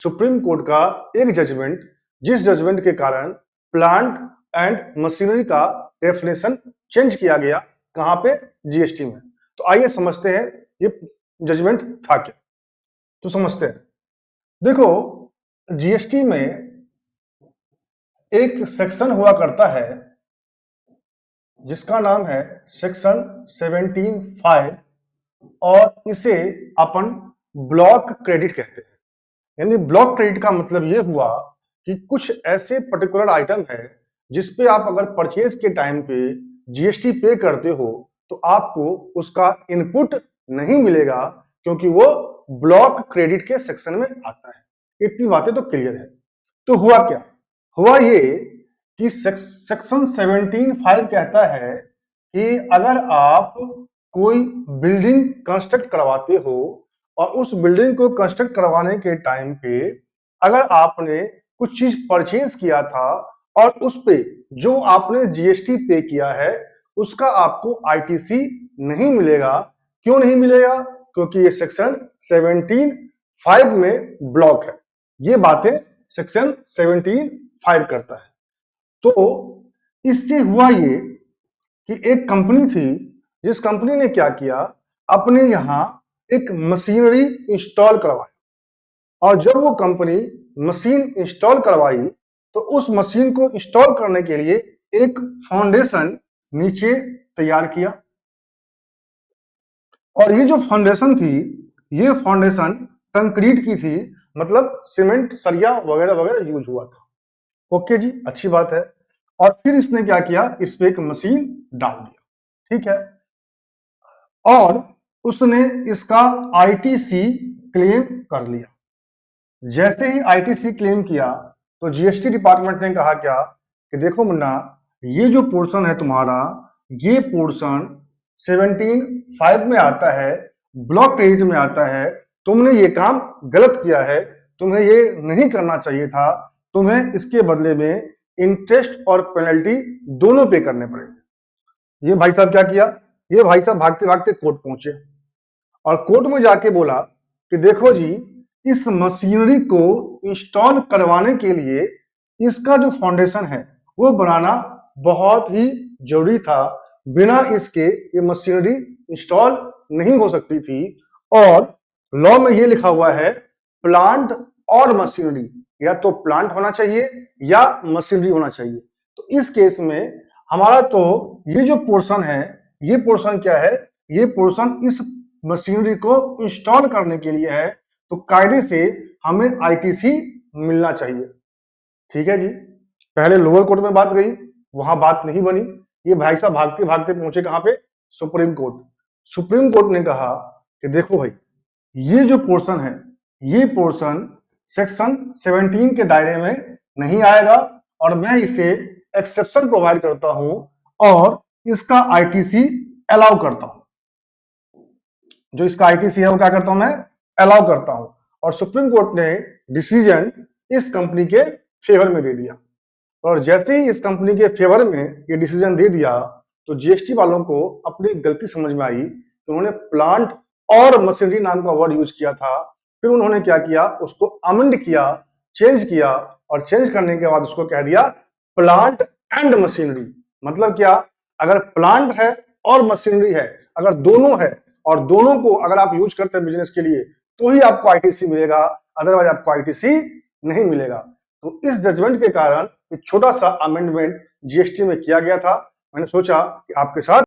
Supreme court का एक judgement, जिस जजमेंट के कारण प्लांट एंड मशीनरी का डेफिनेशन चेंज किया गया। कहां पे? जीएसटी में। तो आइए समझते हैं ये जजमेंट था क्या। तो समझते हैं। देखो, जीएसटी में एक सेक्शन हुआ करता है जिसका नाम है सेक्शन 17(5) और इसे अपन ब्लॉक क्रेडिट कहते हैं। यानी ब्लॉक क्रेडिट का मतलब ये हुआ कि कुछ ऐसे पर्टिकुलर आइटम है जिसपे आप अगर परचेज के टाइम पे जीएसटी पे करते हो तो आपको उसका इनपुट नहीं मिलेगा, क्योंकि वो ब्लॉक क्रेडिट के सेक्शन में आता है। इतनी बातें तो क्लियर है। तो हुआ क्या? हुआ ये कि सेक्शन 17(5) कहता है कि अगर आप कोई बिल्डिंग कंस्ट्रक्ट करवाते हो और उस बिल्डिंग को कंस्ट्रक्ट करवाने के टाइम पे अगर आपने कुछ चीज परचेज किया था और उस पे जो आपने जीएसटी पे किया है उसका आपको आईटीसी नहीं मिलेगा। क्यों नहीं मिलेगा? क्योंकि ये सेक्शन 17(5) में ब्लॉक है। ये बातें सेक्शन 17(5) करता है। तो इससे हुआ ये कि एक कंपनी थी, जिस कंपनी ने क्या किया, अपने यहां एक मशीनरी इंस्टॉल करवाई। और जब वो कंपनी मशीन इंस्टॉल करवाई तो उस मशीन को इंस्टॉल करने के लिए एक फाउंडेशन नीचे तैयार किया। और ये जो फाउंडेशन थी, ये फाउंडेशन कंक्रीट की थी, मतलब सीमेंट सरिया वगैरह वगैरह यूज हुआ था। ओके जी, अच्छी बात है। और फिर इसने क्या किया, इस पे एक मशीन डाल दिया। ठीक है। और उसने इसका आईटीसी क्लेम कर लिया। जैसे ही आईटीसी क्लेम किया तो जीएसटी डिपार्टमेंट ने कहा क्या कि देखो मुन्ना, ये जो पोर्शन है तुम्हारा, ये पोर्शन 17(5) में आता है, ब्लॉक क्रेडिट में आता है। तुमने ये काम गलत किया है, तुम्हें ये नहीं करना चाहिए था। तुम्हें इसके बदले में इंटरेस्ट और पेनल्टी दोनों पे करने पड़ेंगे। ये भाई साहब क्या किया, ये भाई साहब भागते भागते कोर्ट पहुंचे और कोर्ट में जाके बोला कि देखो जी, इस मशीनरी को इंस्टॉल करवाने के लिए इसका जो फाउंडेशन है वो बनाना बहुत ही जरूरी था। बिना इसके ये मशीनरी इंस्टॉल नहीं हो सकती थी। और लॉ में ये लिखा हुआ है प्लांट और मशीनरी, या तो प्लांट होना चाहिए या मशीनरी होना चाहिए। तो इस केस में हमारा तो ये जो पोर्शन है, ये पोर्शन क्या है, ये पोर्शन इस मशीनरी को इंस्टॉल करने के लिए है। तो कायदे से हमें आईटीसी मिलना चाहिए। ठीक है जी। पहले लोअर कोर्ट में बात गई, वहां बात नहीं बनी। ये भाई साहब भागते भागते पहुंचे कहां पे? Supreme court. सुप्रीम कोर्ट ने कहा कि देखो भाई, ये जो पोर्शन है, ये पोर्शन सेक्शन 17 के दायरे में नहीं आएगा और मैं इसे एक्सेप्शन प्रोवाइड करता हूं और इसका आईटीसी अलाउ करता हूं। जो इसका आईटीसी है वो क्या करता हूं, मैं अलाउ करता हूं। और सुप्रीम कोर्ट ने डिसीजन इस कंपनी के फेवर में दे दिया। और जैसे ही इस कंपनी के फेवर में ये डिसीजन दे दिया तो जीएसटी वालों को अपनी गलती समझ में आई कि उन्होंने प्लांट और मशीनरी नाम का वर्ड यूज किया था। फिर उन्होंने क्या किया, उसको अमेंड किया, चेंज किया, और चेंज करने के बाद उसको कह दिया प्लांट एंड मशीनरी। मतलब क्या, अगर प्लांट है और मशीनरी है, अगर दोनों है और दोनों को अगर आप यूज करते हैं बिजनेस के लिए तो ही आपको आईटीसी मिलेगा, अदरवाइज आपको आईटीसी नहीं मिलेगा। तो इस जजमेंट के कारण एक छोटा सा अमेंडमेंट जीएसटी में किया गया था। मैंने सोचा कि आपके साथ